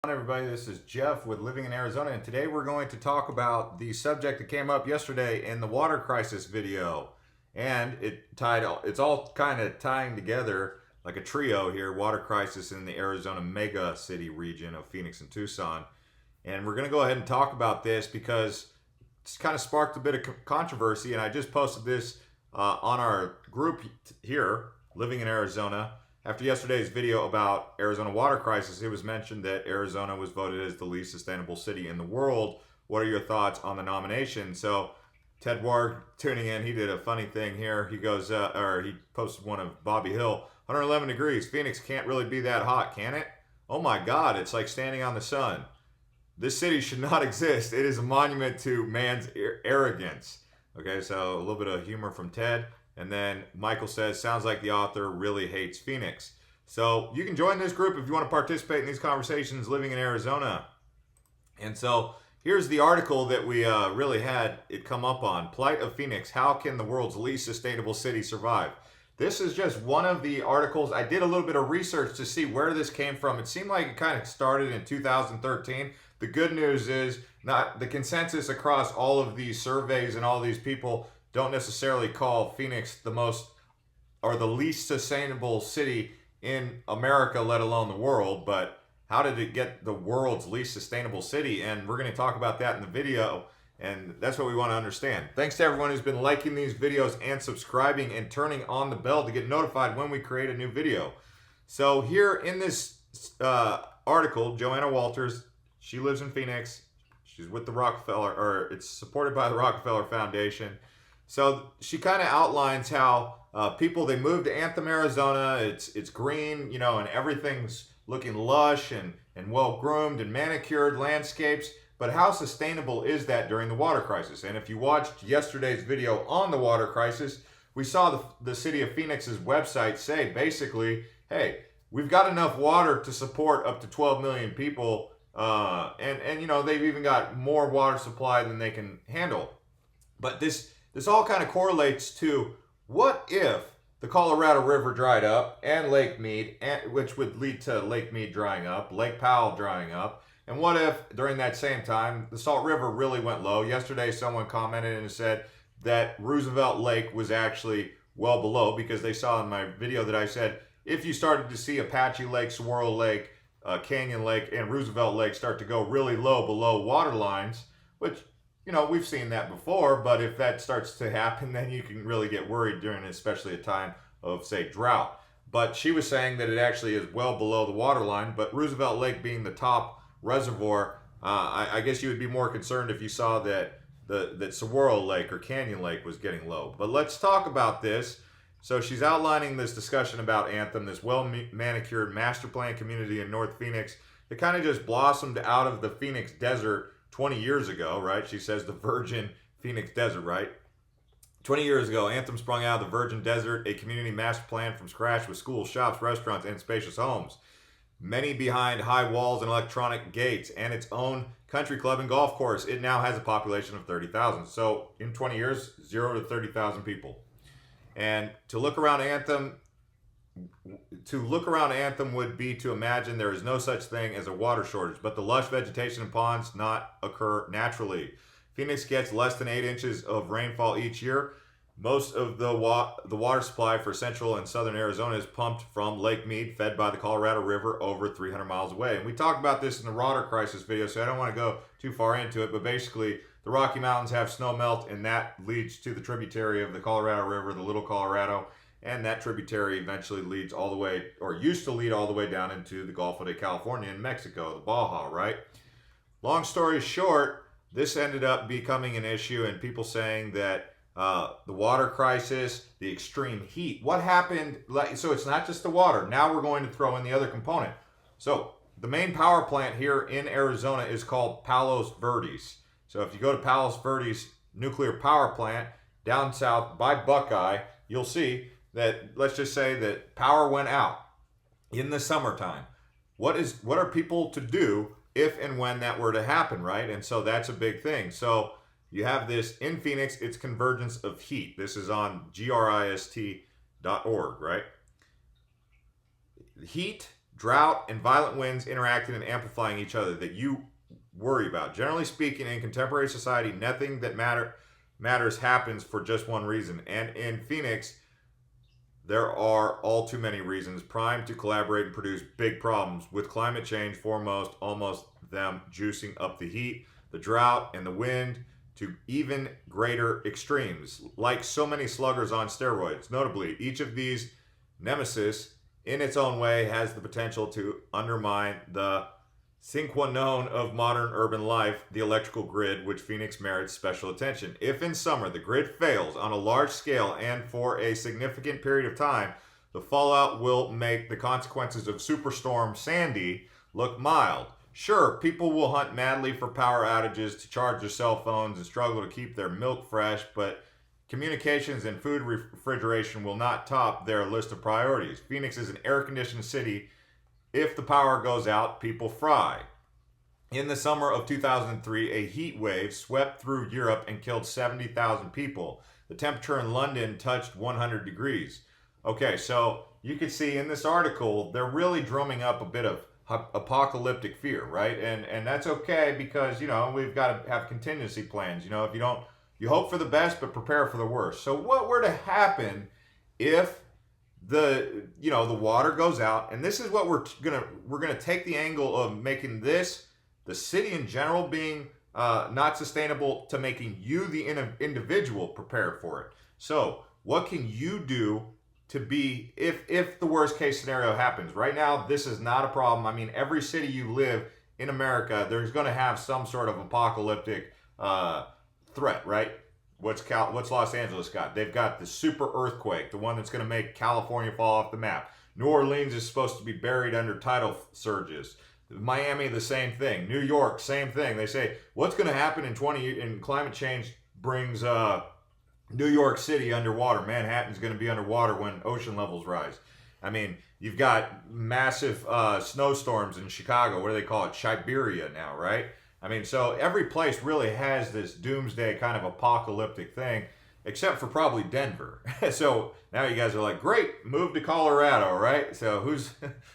Everybody, this is Jeff with Living in Arizona, and today we're going to talk about the subject that came up yesterday in the water crisis video. And it's all kind of tying together like a trio here: water crisis in the Arizona mega city region of Phoenix and Tucson. And we're going to go ahead and talk about this because it's kind of sparked a bit of controversy, and I just posted this on our group here, Living in Arizona. After yesterday's video about Arizona water crisis, it was mentioned that Arizona was voted as the least sustainable city in the world. What are your thoughts on the nomination? So Ted Ward tuning in, he did a funny thing here. He goes, he posted one of Bobby Hill, 111 degrees. Phoenix can't really be that hot, can it? Oh my God, it's like standing on the sun. This city should not exist. It is a monument to man's arrogance. Okay, so a little bit of humor from Ted. And then Michael says, sounds like the author really hates Phoenix. So you can join this group if you want to participate in these conversations living in Arizona. And so here's the article that we really had it come up on. Plight of Phoenix. How can the world's least sustainable city survive? This is just one of the articles. I did a little bit of research to see where this came from. It seemed like it kind of started in 2013. The good news is not the consensus across all of these surveys and all these people don't necessarily call Phoenix the most or the least sustainable city in America, let alone the world. But how did it get the world's least sustainable city? And we're going to talk about that in the video. And that's what we want to understand. Thanks to everyone who's been liking these videos and subscribing and turning on the bell to get notified when we create a new video. So here in this article, Joanna Walters, she lives in Phoenix. She's with the Rockefeller, or it's supported by the Rockefeller Foundation. So she kind of outlines how people, they moved to Anthem, Arizona. It's green, you know, and everything's looking lush and well-groomed and manicured landscapes. But how sustainable is that during the water crisis? And if you watched yesterday's video on the water crisis, we saw the city of Phoenix's website say basically, hey, we've got enough water to support up to 12 million people. And you know, they've even got more water supply than they can handle. But this all kind of correlates to what if the Colorado River dried up and Lake Mead, which would lead to Lake Mead drying up, Lake Powell drying up. And what if during that same time, the Salt River really went low? Yesterday, someone commented and said that Roosevelt Lake was actually well below, because they saw in my video that I said, if you started to see Apache Lake, Saguaro Lake, Canyon Lake, and Roosevelt Lake start to go really low below water lines, which, you know, we've seen that before, but if that starts to happen, then you can really get worried during especially a time of, say, drought. But she was saying that it actually is well below the water line, but Roosevelt Lake being the top reservoir, I guess you would be more concerned if you saw that that Saguaro Lake or Canyon Lake was getting low. But let's talk about this. So she's outlining this discussion about Anthem, this well-manicured master plan community in North Phoenix that kind of just blossomed out of the Phoenix desert 20 years ago, right? She says the virgin Phoenix desert, right? 20 years ago, Anthem sprung out of the virgin desert, a community master plan from scratch with schools, shops, restaurants, and spacious homes. Many behind high walls and electronic gates, and its own country club and golf course. It now has a population of 30,000. So in 20 years, 0 to 30,000 people. And to look around Anthem would be to imagine there is no such thing as a water shortage, but the lush vegetation and ponds not occur naturally. Phoenix gets less than 8 inches of rainfall each year. Most of the water supply for central and southern Arizona is pumped from Lake Mead, fed by the Colorado River over 300 miles away. And we talked about this in the water crisis video, so I don't want to go too far into it, but basically the Rocky Mountains have snow melt, and that leads to the tributary of the Colorado River, the Little Colorado, and that tributary eventually leads all the way, or used to lead all the way down into the Gulf of California and Mexico, the Baja, right? Long story short, this ended up becoming an issue, and people saying that the water crisis, the extreme heat. What happened? So it's not just the water. Now we're going to throw in the other component. So the main power plant here in Arizona is called Palos Verdes. So if you go to Palos Verdes nuclear power plant down south by Buckeye, you'll see that, let's just say that power went out in the summertime. What are people to do if and when that were to happen, right? And so that's a big thing. So you have this in Phoenix, it's convergence of heat. This is on grist.org, right? Heat drought and violent winds interacting and amplifying each other that you worry about. Generally speaking, in contemporary society, nothing that matters happens for just one reason. And in Phoenix, there are all too many reasons primed to collaborate and produce big problems, with climate change foremost, almost them juicing up the heat, the drought, and the wind to even greater extremes, like so many sluggers on steroids. Notably, each of these nemesis, in its own way, has the potential to undermine the sine qua non of modern urban life, the electrical grid, which Phoenix merits special attention. If in summer the grid fails on a large scale and for a significant period of time, the fallout will make the consequences of Superstorm Sandy look mild. Sure, people will hunt madly for power outages to charge their cell phones and struggle to keep their milk fresh, but communications and food refrigeration will not top their list of priorities. Phoenix is an air-conditioned city. If the power goes out, people fry. In the summer of 2003, a heat wave swept through Europe and killed 70,000 people. The temperature in London touched 100 degrees. Okay, so you can see in this article, they're really drumming up a bit of apocalyptic fear, right? And that's okay because, you know, we've got to have contingency plans. You know, if you don't, you hope for the best, but prepare for the worst. So what were to happen if the water goes out? And this is what we're gonna take the angle of making this, the city in general, being not sustainable, to making you the individual prepared for it. So what can you do to be, if the worst case scenario happens? Right now, this is not a problem. I mean, every city you live in America, there's going to have some sort of apocalyptic threat, right? What's Los Angeles got? They've got the super earthquake, the one that's going to make California fall off the map. New Orleans is supposed to be buried under tidal surges. Miami, the same thing. New York, same thing. They say what's going to happen in 20 years, and climate change brings New York City underwater. Manhattan's going to be underwater when ocean levels rise. I mean, you've got massive snowstorms in Chicago. What do they call it? Siberia now, right? I mean, so every place really has this doomsday kind of apocalyptic thing, except for probably Denver. So now you guys are like, great, move to Colorado, right? So who's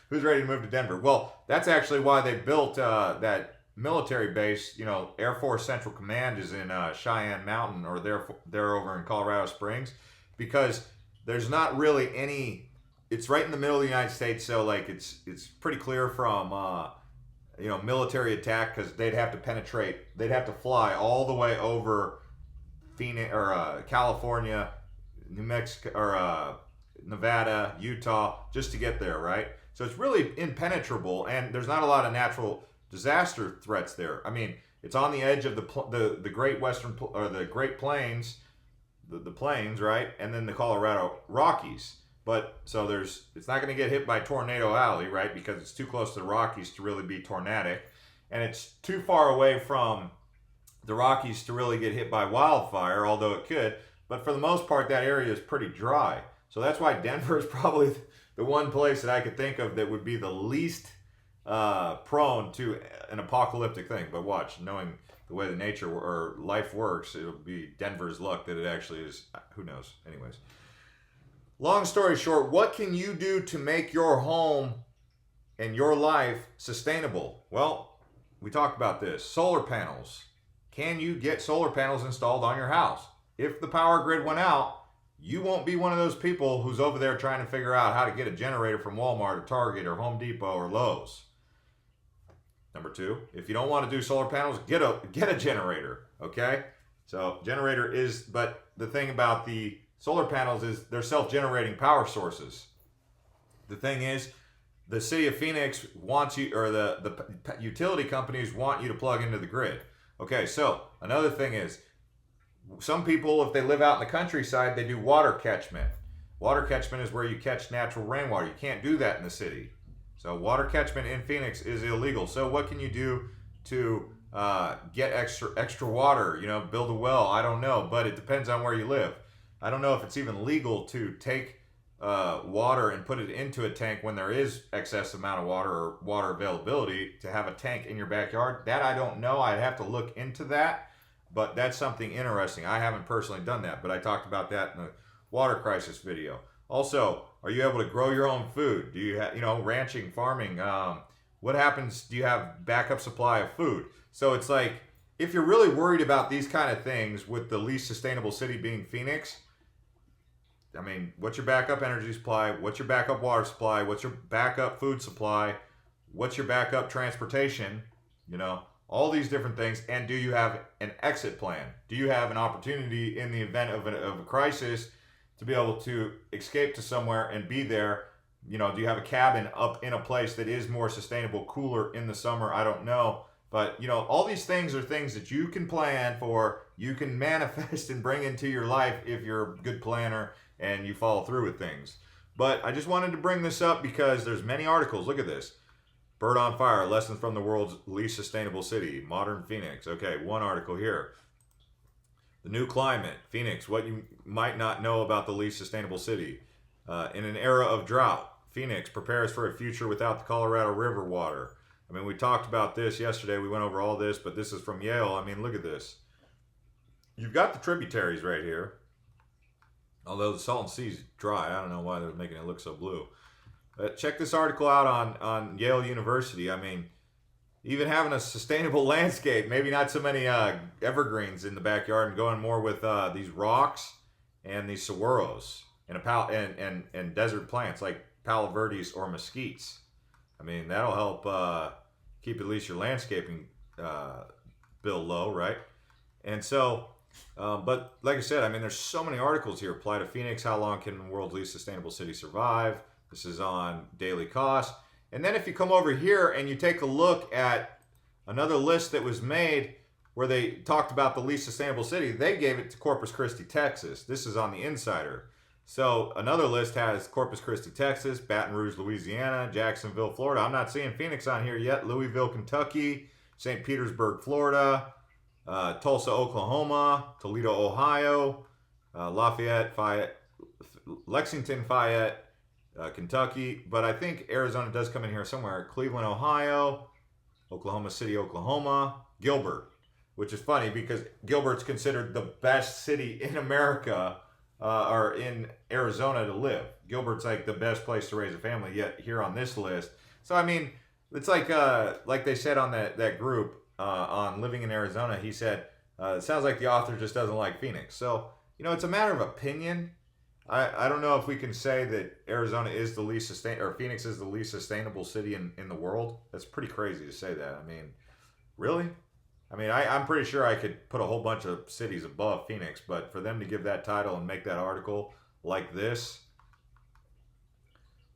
ready to move to Denver? Well, that's actually why they built that military base. You know, Air Force Central Command is in Cheyenne Mountain, or they're over in Colorado Springs, because there's not really any. It's right in the middle of the United States, so like it's pretty clear from military attack, because they'd have to penetrate. They'd have to fly all the way over Phoenix or California, New Mexico, or Nevada, Utah, just to get there, right? So it's really impenetrable, and there's not a lot of natural disaster threats there. I mean, it's on the edge of the Great Western, or the Great Plains, the plains, right? And then the Colorado Rockies. But so it's not going to get hit by Tornado Alley, right? Because it's too close to the Rockies to really be tornadic, and it's too far away from the Rockies to really get hit by wildfire, although it could. But for the most part, that area is pretty dry. So that's why Denver is probably the one place that I could think of that would be the least prone to an apocalyptic thing. But watch, knowing the way the nature or life works, it'll be Denver's luck that it actually is. Who knows? Anyways, long story short, what can you do to make your home and your life sustainable? Well, we talked about this. Solar panels. Can you get solar panels installed on your house? If the power grid went out, you won't be one of those people who's over there trying to figure out how to get a generator from Walmart or Target or Home Depot or Lowe's. Number two, if you don't want to do solar panels, get a generator, okay? So generator is, but the thing about the solar panels is they're self-generating power sources. The thing is, the city of Phoenix wants you, or the utility companies want you to plug into the grid. Okay, so another thing is, some people, if they live out in the countryside, they do water catchment. Water catchment is where you catch natural rainwater. You can't do that in the city. So water catchment in Phoenix is illegal. So what can you do to get extra water? You know, build a well. I don't know, but it depends on where you live. I don't know if it's even legal to take water and put it into a tank when there is excess amount of water or water availability, to have a tank in your backyard. That I don't know. I'd have to look into that. But that's something interesting. I haven't personally done that, but I talked about that in the water crisis video. Also, Are you able to grow your own food? Do you have, ranching, farming? What happens? Do you have backup supply of food? So it's like, if you're really worried about these kind of things, with the least sustainable city being Phoenix, I mean, what's your backup energy supply? What's your backup water supply? What's your backup food supply? What's your backup transportation? All these different things. And do you have an exit plan? Do you have an opportunity in the event of a crisis to be able to escape to somewhere and be there? Do you have a cabin up in a place that is more sustainable, cooler in the summer? I don't know. But, all these things are things that you can plan for, you can manifest and bring into your life if you're a good planner and you follow through with things. But I just wanted to bring this up because there's many articles. Look at this. Bird on Fire, Lessons from the World's Least Sustainable City, Modern Phoenix. Okay, one article here. The New Climate, Phoenix, what you might not know about the least sustainable city. In an era of drought, Phoenix prepares for a future without the Colorado River water. I mean, we talked about this yesterday. We went over all this, but this is from Yale. I mean, look at this. You've got the tributaries right here. Although the Salton Sea's dry. I don't know why they're making it look so blue. Check this article out on Yale University. I mean, even having a sustainable landscape, maybe not so many evergreens in the backyard, and going more with these rocks and these saguaros and desert plants like palo verdes or mesquites. I mean, that'll help keep at least your landscaping bill low, right? And so, but like I said, I mean, there's so many articles here. Apply to Phoenix. How long can the world's least sustainable city survive? This is on Daily Cost. And then if you come over here and you take a look at another list that was made where they talked about the least sustainable city, they gave it to Corpus Christi, Texas. This is on the Insider. So another list has Corpus Christi, Texas, Baton Rouge, Louisiana, Jacksonville, Florida. I'm not seeing Phoenix on here yet. Louisville, Kentucky, St. Petersburg, Florida, Tulsa, Oklahoma, Toledo, Ohio, Lafayette, Fayette, Lexington, Fayette, Kentucky. But I think Arizona does come in here somewhere. Cleveland, Ohio, Oklahoma City, Oklahoma, Gilbert, which is funny because Gilbert's considered the best city in America. Or in Arizona to live. Gilbert's like the best place to raise a family, yet here on this list. So I mean, it's like they said on that group on Living in Arizona, he said, it sounds like the author just doesn't like Phoenix. So, it's a matter of opinion. I don't know if we can say that Arizona is the least or Phoenix is the least sustainable city in the world. That's pretty crazy to say that. I mean, really? I mean, I'm pretty sure I could put a whole bunch of cities above Phoenix, but for them to give that title and make that article like this,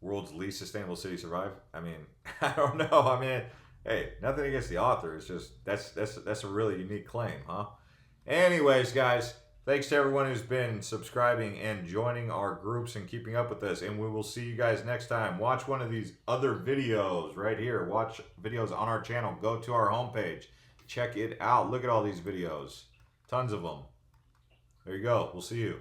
world's least sustainable city survive, I mean, I don't know. I mean, hey, nothing against the author. It's just, that's a really unique claim, huh? Anyways, guys, thanks to everyone who's been subscribing and joining our groups and keeping up with us, and we will see you guys next time. Watch one of these other videos right here. Watch videos on our channel. Go to our homepage. Check it out. Look at all these videos. Tons of them. There you go. We'll see you.